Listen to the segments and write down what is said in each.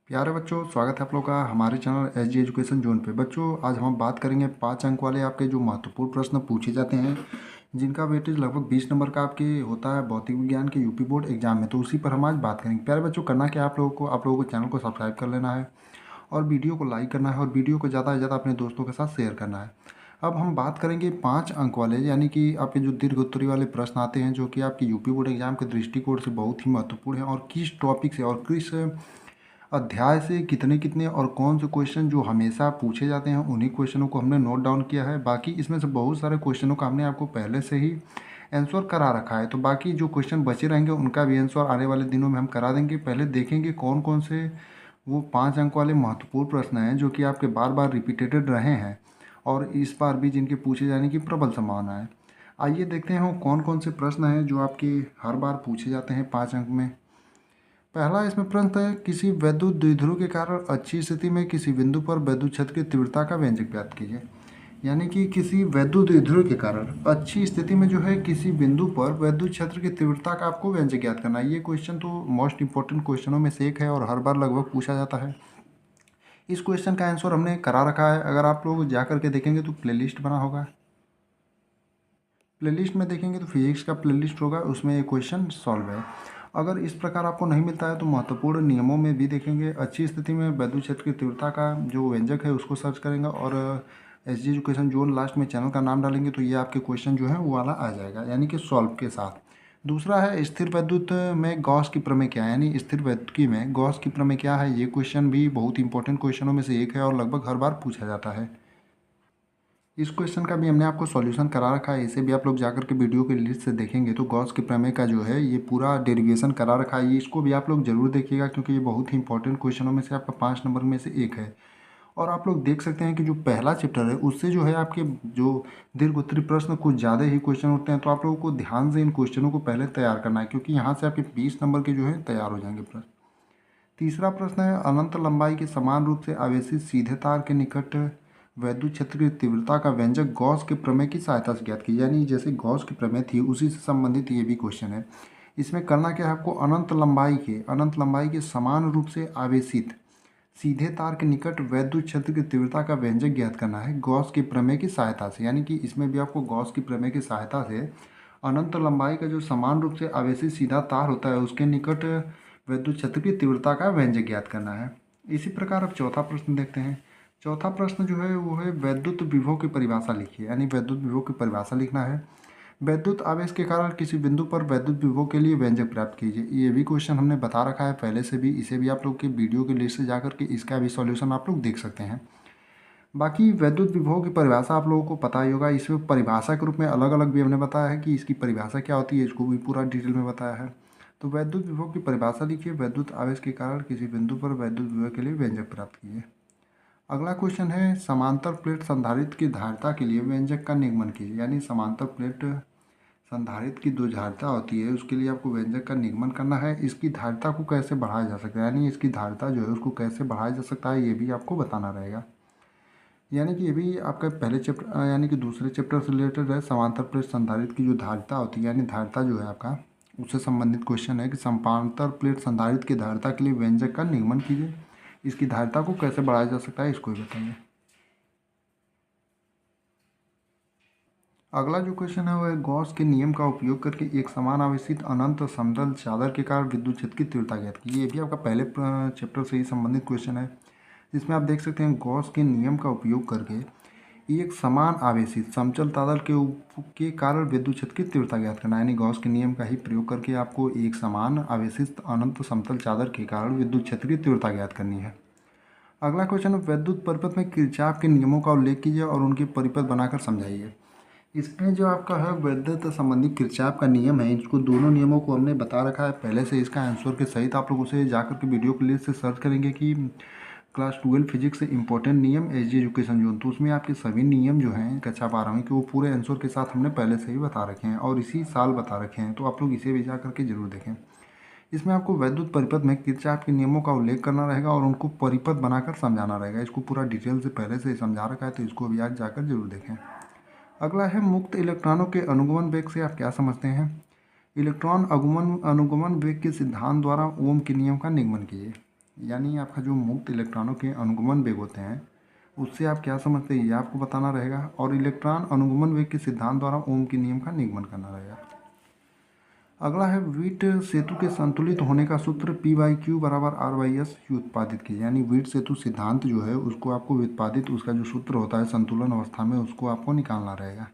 प्यारे बच्चों, स्वागत है आप लोगों का हमारे चैनल एसजी एजुकेशन जोन पे। बच्चों, आज हम बात करेंगे 5 अंक वाले आपके जो महत्वपूर्ण प्रश्न पूछे जाते हैं, जिनका वेटेज लगभग 20 नंबर का आपके होता है भौतिक विज्ञान के यूपी बोर्ड एग्जाम में। तो उसी पर हम आज बात करेंगे। प्यारे बच्चों, करना क्या है आप लोगों को चैनल को सब्सक्राइब कर लेना है और वीडियो को लाइक करना है और वीडियो को ज़्यादा से ज़्यादा अपने दोस्तों के साथ शेयर करना है। अब हम बात करेंगे 5 अंक वाले, यानी कि आपके जो दीर्घ उत्तरी वाले प्रश्न आते हैं, जो कि आपके यूपी बोर्ड एग्जाम के दृष्टिकोण से बहुत ही महत्वपूर्ण है और किस टॉपिक से और किस अध्याय से कितने कितने और कौन से क्वेश्चन जो हमेशा पूछे जाते हैं, उन्हीं क्वेश्चनों को हमने नोट डाउन किया है। बाकी इसमें से बहुत सारे क्वेश्चनों का हमने आपको पहले से ही आंसर करा रखा है, तो बाकी जो क्वेश्चन बचे रहेंगे उनका भी आंसर आने वाले दिनों में हम करा देंगे। पहले देखेंगे कौन कौन से वो 5 अंक वाले महत्वपूर्ण प्रश्न हैं जो कि आपके बार बार रिपीटेड रहे हैं और इस बार भी जिनके पूछे जाने की प्रबल संभावना है। आइए देखते हैं वो कौन कौन से प्रश्न हैं जो आपके हर बार पूछे जाते हैं 5 अंक में। पहला इसमें प्रश्न है, किसी वैद्युत द्विध्रुव के कारण अच्छी स्थिति में किसी बिंदु पर वैद्युत क्षेत्र की तीव्रता का व्यंजक ज्ञात कीजिए। यानी कि किसी वैद्युत द्विध्रुव के कारण अच्छी स्थिति में जो है किसी बिंदु पर वैद्युत क्षेत्र की तीव्रता का आपको व्यंजक ज्ञात करना है। ये क्वेश्चन तो मोस्ट इंपॉर्टेंट क्वेश्चनों में से एक है और हर बार लगभग पूछा जाता है। इस क्वेश्चन का आंसर हमने करा रखा है, अगर आप लोग जा करके देखेंगे तो प्लेलिस्ट बना होगा। प्लेलिस्ट में देखेंगे तो फिजिक्स का प्लेलिस्ट होगा, उसमें ये क्वेश्चन सॉल्व है। अगर इस प्रकार आपको नहीं मिलता है तो महत्वपूर्ण नियमों में भी देखेंगे। अच्छी स्थिति में वैद्युत क्षेत्र की तीव्रता का जो व्यंजक है उसको सर्च करेंगे और S G education zone last में चैनल का नाम डालेंगे तो ये आपके क्वेश्चन जो है वो वाला आ जाएगा, यानी कि सॉल्व के साथ। दूसरा है, स्थिर वैद्युत में गॉस की प्रमेय क्या है, यानी स्थिर वैद्युतिकी में गॉस की प्रमेय क्या है। ये क्वेश्चन भी बहुत इंपॉर्टेंट क्वेश्चनों में से एक है और लगभग हर बार पूछा जाता है। इस क्वेश्चन का भी हमने आपको सॉल्यूशन करा रखा है, इसे भी आप लोग जाकर के वीडियो के लिस्ट से देखेंगे तो गॉस के प्रमेय का जो है ये पूरा डेरिवेशन करा रखा है। ये इसको भी आप लोग जरूर देखिएगा क्योंकि ये बहुत ही इंपॉर्टेंट क्वेश्चनों में से आपका 5 नंबर में से एक है। और आप लोग देख सकते हैं कि जो पहला चैप्टर है उससे जो है आपके जो दीर्घ उत्तरी प्रश्न कुछ ज़्यादा ही क्वेश्चन होते हैं, तो आप लोगों को ध्यान से इन क्वेश्चनों को पहले तैयार करना है क्योंकि यहाँ से आपके 20 नंबर के जो है तैयार हो जाएंगे प्रश्न। तीसरा प्रश्न है, अनंत लंबाई के समान रूप से आवेशित सीधे तार के निकट वैद्युत क्षेत्र की तीव्रता का व्यंजक गॉस के प्रमेय की सहायता से ज्ञात कीजिए। यानी जैसे गॉस की प्रमेय थी उसी से संबंधित ये भी क्वेश्चन है। इसमें करना क्या है आपको, अनंत लंबाई के समान रूप से आवेशित सीधे तार के निकट वैद्युत क्षेत्र की तीव्रता का व्यंजक ज्ञात करना है गॉस की प्रमेय की सहायता से। यानी कि इसमें भी आपको गॉस की प्रमेय की सहायता से अनंत लंबाई का जो समान रूप से आवेशित सीधा तार होता है उसके निकट वैद्युत क्षेत्र की तीव्रता का व्यंजक ज्ञात करना है। इसी प्रकार अब चौथा प्रश्न देखते हैं। चौथा प्रश्न जो है वो है, वैद्युत विभव की परिभाषा लिखिए। यानी वैद्युत विभव की परिभाषा लिखना है। वैद्युत आवेश के कारण किसी बिंदु पर वैद्युत विभव के लिए व्यंजक प्राप्त कीजिए। ये भी क्वेश्चन हमने बता रखा है पहले से भी, इसे भी आप लोग के वीडियो के लिस्ट से जाकर के इसका भी सॉल्यूशन आप लोग देख सकते हैं। बाकी वैद्युत विभव की परिभाषा आप लोगों को पता ही होगा। इसमें परिभाषा के रूप में अलग अलग भी हमने बताया है कि इसकी परिभाषा क्या होती है, इसको भी पूरा डिटेल में बताया है। तो वैद्युत विभव की परिभाषा लिखिए, वैद्युत आवेश के कारण किसी बिंदु पर वैद्युत विभव के लिए व्यंजक प्राप्त कीजिए। अगला क्वेश्चन है, समांतर प्लेट संधारित्र की धारिता के लिए व्यंजक का निगमन कीजिए। यानी समांतर प्लेट संधारित्र की जो धारिता होती है उसके लिए आपको व्यंजक का निगमन करना है। इसकी धारिता को कैसे बढ़ाया जा सकता है, यानी इसकी धारिता जो है उसको कैसे बढ़ाया जा सकता है, ये भी आपको बताना रहेगा। यानी कि ये भी आपका पहले चैप्टर यानी कि दूसरे चैप्टर से रिलेटेड है। समांतर प्लेट संधारित्र की जो धारिता होती है, यानी धारिता जो है आपका, उससे संबंधित क्वेश्चन है कि समांतर प्लेट संधारित्र की धारिता के लिए व्यंजक का निगमन कीजिए। इसकी धारिता को कैसे बढ़ाया जा सकता है, इसको भी बताइए। अगला जो क्वेश्चन है वो है, गॉस के नियम का उपयोग करके एक समान आवेशित अनंत समतल चादर के कारण विद्युत क्षेत्र की तीव्रता ज्ञात कीजिए। ये भी आपका पहले चैप्टर से ही संबंधित क्वेश्चन है, जिसमें आप देख सकते हैं गॉस के नियम का उपयोग करके एक समान आवेशित समतल चादर के कारण विद्युत क्षेत्र की तीव्रता ज्ञात करना है। यानी गॉस के नियम का ही प्रयोग करके आपको एक समान आवेशित अनंत समतल चादर के कारण विद्युत क्षेत्र की तीव्रता ज्ञात करनी है। अगला क्वेश्चन है, वैद्युत परिपथ में किरचॉफ के नियमों का उल्लेख कीजिए और उनके परिपथ बनाकर समझाइए। इसमें जो आपका है वैद्युत संबंधी किरचॉफ का नियम है, इसको दोनों नियमों को हमने बता रखा है पहले से। इसका आंसर के सहित आप लोग उसे जाकर के वीडियो के लिए से सर्च करेंगे कि क्लास 12 फिजिक्स से इंपॉर्टेंट नियम एस जी एजुकेशन जोन, तो उसमें आपके सभी नियम जो हैं कक्षा 12वीं के वो पूरे आंसर के साथ हमने पहले से ही बता रखे हैं और इसी साल बता रखे हैं, तो आप लोग इसे भी जा करके जरूर देखें। इसमें आपको वैद्युत परिपथ में किरचॉफ के नियमों का उल्लेख करना रहेगा और उनको परिपथ बनाकर समझाना रहेगा। इसको पूरा डिटेल से पहले से ही समझा रखा है, तो इसको भी आज जाकर जरूर देखें। अगला है, मुक्त इलेक्ट्रॉनों के अनुगमन वेग से आप क्या समझते हैं। इलेक्ट्रॉन अनुगमन वेग के सिद्धांत द्वारा ओम के नियम का निगमन कीजिए। यानी आपका जो मुक्त इलेक्ट्रॉनों के अनुगमन वेग होते हैं उससे आप क्या समझते हैं ये आपको बताना रहेगा, और इलेक्ट्रॉन अनुगमन वेग के सिद्धांत द्वारा ओम के नियम का निगमन करना रहेगा। अगला है वीट सेतु के संतुलित होने का सूत्र P/Q बराबर R/S उत्पादित कीजिए। यानी वीट सेतु सिद्धांत जो है उसको आपको व्युत्पादित उसका जो सूत्र होता है संतुलन अवस्था में उसको आपको निकालना रहेगा।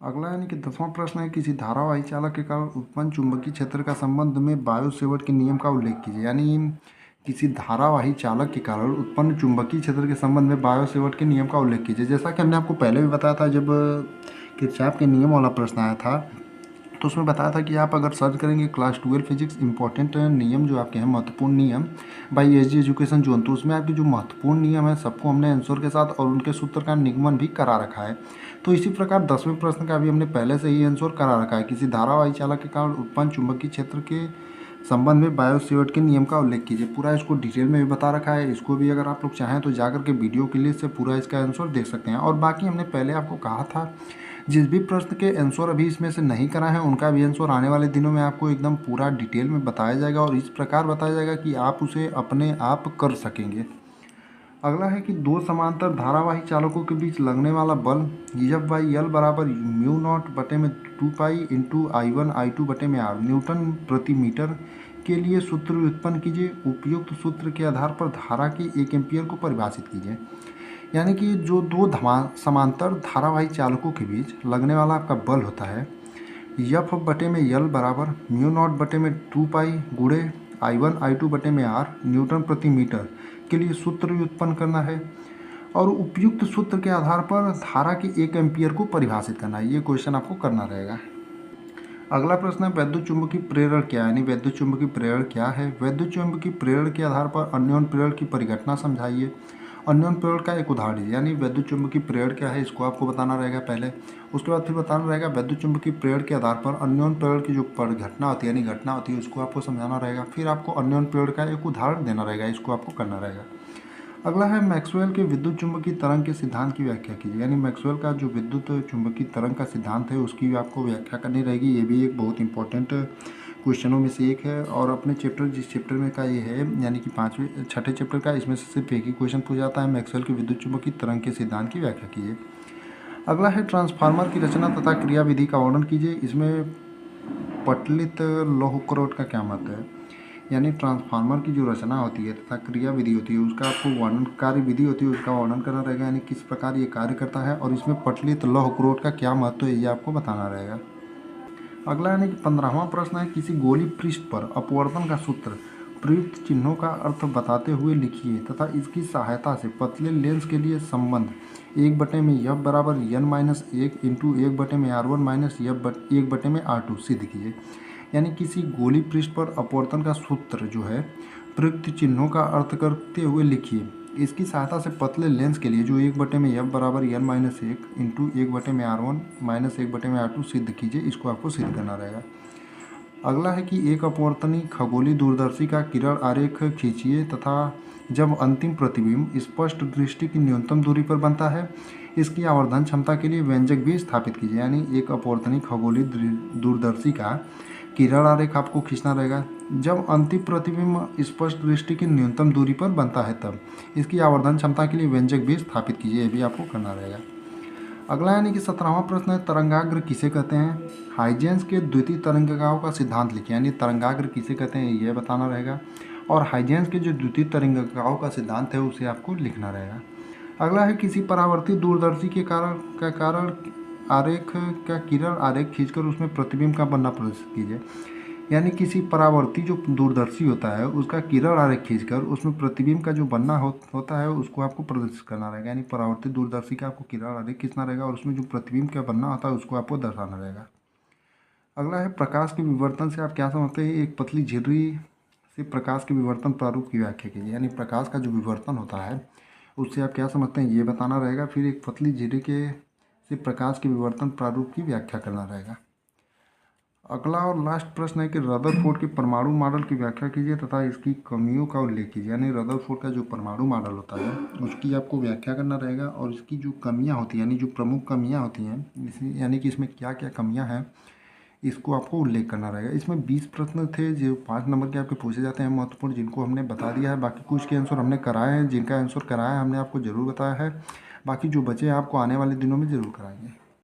अगला यानी कि 10वां प्रश्न है, किसी धारावाही चालक के कारण उत्पन्न चुंबकीय क्षेत्र का संबंध में बायो-सेवर्ट के नियम का उल्लेख कीजिए। यानी किसी धारावाही चालक के कारण उत्पन्न चुंबकीय क्षेत्र के संबंध में बायो-सेवर्ट के नियम का उल्लेख कीजिए। जैसा कि हमने आपको पहले भी बताया था, जब किरचॉफ के नियम वाला प्रश्न आया था तो उसमें बताया था कि आप अगर सर्च करेंगे क्लास 12 फिजिक्स इंपॉर्टेंट नियम जो आपके हैं महत्वपूर्ण नियम बाई एसजी एजुकेशन जोन, तो उसमें आपके जो महत्वपूर्ण नियम है सबको हमने आंसर के साथ और उनके सूत्र का निगमन भी करा रखा है। तो इसी प्रकार 10वें प्रश्न का भी हमने पहले से ही आंसर करा रखा है। किसी धारावाही चालक के कारण उत्पन्न चुंबकीय क्षेत्र के संबंध में बायो-सेवर्ट के नियम का उल्लेख कीजिए। पूरा इसको डिटेल में भी बता रखा है। इसको भी अगर आप लोग चाहें तो जाकर के वीडियो के लिए से पूरा इसका आंसर देख सकते हैं। और बाकी हमने पहले आपको कहा था जिस भी प्रश्न के आंसर अभी इसमें से नहीं करा है उनका भी आंसर आने वाले दिनों में आपको एकदम पूरा डिटेल में बताया जाएगा और इस प्रकार बताया जाएगा कि आप उसे अपने आप कर सकेंगे। अगला है कि दो समांतर धारावाही चालकों के बीच लगने वाला बल F/L बराबर μ0/2 इंटू I1/I2 बटे में R न्यूटन प्रति मीटर के लिए सूत्र व्युत्पन्न कीजिए। उपयुक्त सूत्र के आधार पर धारा के 1 एम्पीयर को परिभाषित कीजिए। यानी कि जो दो समांतर धारावाही चालकों के बीच लगने वाला आपका बल होता है F/L बराबर μ0/2 गुणे I1/I2 न्यूटन प्रति मीटर के लिए सूत्र व्युत्पन्न करना है और उपयुक्त सूत्र के आधार पर धारा के 1 एम्पीयर को परिभाषित करना है। ये क्वेश्चन आपको करना रहेगा। अगला प्रश्न है वैद्युत चुंबकीय प्रेरण क्या है। यानी वैद्युत चुंबकीय प्रेरण क्या है। वैद्युत चुंबकीय प्रेरण के आधार पर अन्योन्य प्रेरण की परिघटना समझाइए। अन्योन्य प्रेरण का एक उदाहरण दीजिए। यानी वैद्युत चुंबकीय प्रेरण क्या है इसको आपको बताना रहेगा पहले, उसके बाद फिर बताना रहेगा वैद्युत चुंबकीय प्रेरण के आधार पर अन्योन्य प्रेरण की जो परिघटना होती है यानी घटना होती है उसको आपको समझाना रहेगा। फिर आपको अन्योन्य प्रेरण का एक उदाहरण देना रहेगा, इसको आपको करना रहेगा। अगला है मैक्सवेल के विद्युत चुंबकीय तरंग के सिद्धांत की व्याख्या कीजिए। यानी मैक्सवेल का जो विद्युत चुंबकीय तरंग का सिद्धांत है उसकी भी आपको व्याख्या करनी रहेगी। ये भी एक बहुत इंपॉर्टेंट क्वेश्चनों में से एक है और अपने चैप्टर जिस चैप्टर में का ये है यानी कि 6ठे चैप्टर का इसमें से सिर्फ एक ही क्वेश्चन पूछा जाता है, मैक्सवेल के विद्युत चुंबकीय तरंग के सिद्धांत की व्याख्या कीजिए। अगला है ट्रांसफार्मर की रचना तथा क्रियाविधि का वर्णन कीजिए। इसमें पटलित लौह करोड का क्या महत्व है। यानी ट्रांसफार्मर की जो रचना होती है तथा क्रिया विधि होती है उसका आपको वर्णन, कार्य विधि होती है उसका वर्णन करना रहेगा। यानी किस प्रकार ये कार्य करता है और इसमें पटलित लौह करोड का क्या महत्व है ये आपको बताना रहेगा। अगला यानी कि 15वां प्रश्न है किसी गोली पृष्ठ पर अपवर्तन का सूत्र प्रयुक्त चिन्हों का अर्थ बताते हुए लिखिए तथा इसकी सहायता से पतले लेंस के लिए संबंध 1/F बराबर n-1 इंटू 1/R1 -1/R2 सिद्ध कीजिए। यानी किसी गोली पृष्ठ पर अपवर्तन का सूत्र जो है प्रयुक्त चिन्हों का अर्थ करते हुए लिखिए। इसकी सहायता से पतले लेंस के लिए जो 1/F बराबर n-1 इंटू 1/R1 -1/R2 सिद्ध कीजिए। इसको आपको सिद्ध करना रहेगा। अगला है कि एक अपवर्तनी खगोलीय दूरदर्शी का किरण आरेख खींचिए तथा जब अंतिम प्रतिबिंब स्पष्ट दृष्टि की न्यूनतम दूरी पर बनता है इसकी आवर्धन क्षमता के लिए व्यंजक भी स्थापित कीजिए। यानी एक अपवर्तनी खगोलीय दूरदर्शी का किरण आरेख आपको खींचना रहेगा जब अंतिम प्रतिबिंब स्पष्ट दृष्टि की न्यूनतम दूरी पर बनता है तब इसकी आवर्धन क्षमता के लिए व्यंजक भी स्थापित कीजिए। ये भी आपको करना रहेगा। अगला यानी कि 17वां प्रश्न है तरंगाग्र किसे कहते हैं। हाइजेंस के द्वितीय तरंगिकाओं का सिद्धांत लिखिए। यानी तरंगाग्र किसे कहते हैं ये बताना रहेगा और हाइजेंस के जो द्वितीय तरंगिकाओं का सिद्धांत है उसे आपको लिखना रहेगा। अगला है किसी परावर्तित दूरदर्शी के कारण आरेख का किरण आरेख खींचकर उसमें प्रतिबिंब का बनना प्रदर्शित कीजिए। यानी किसी परावर्ती जो दूरदर्शी होता है उसका किरण आरेख खींचकर उसमें प्रतिबिंब का जो बनना होता है उसको आपको प्रदर्शित करना रहेगा। यानी परावर्ती दूरदर्शी का आपको किरण आरेख खींचना रहेगा और उसमें जो प्रतिबिंब का बनना होता है उसको आपको दर्शाना रहेगा। अगला है प्रकाश के विवर्तन से आप क्या समझते हैं। एक पतली झिर्री से प्रकाश के विवर्तन प्रारूप की व्याख्या कीजिए। यानी प्रकाश का जो विवर्तन होता है उससे आप क्या समझते हैं ये बताना रहेगा। फिर एक पतली झिर्री से प्रकाश के विवर्तन प्रारूप की व्याख्या करना रहेगा। अगला और लास्ट प्रश्न है कि रदरफोर्ड के परमाणु मॉडल की व्याख्या कीजिए तथा इसकी कमियों का उल्लेख कीजिए। यानी रदरफोर्ड का जो परमाणु मॉडल होता है उसकी आपको व्याख्या करना रहेगा और इसकी जो कमियां होती हैं यानी जो प्रमुख कमियां होती हैं यानी कि इसमें क्या क्या कमियां हैं इसको आपको उल्लेख करना रहेगा। इसमें 20 प्रश्न थे जो 5 नंबर के आपके पूछे जाते हैं महत्वपूर्ण, जिनको हमने बता दिया है। बाकी कुछ के आंसर हमने कराए हैं, जिनका आंसर कराया है हमने आपको ज़रूर बताया है। बाकी जो बचे हैं आपको आने वाले दिनों में ज़रूर कराएंगे।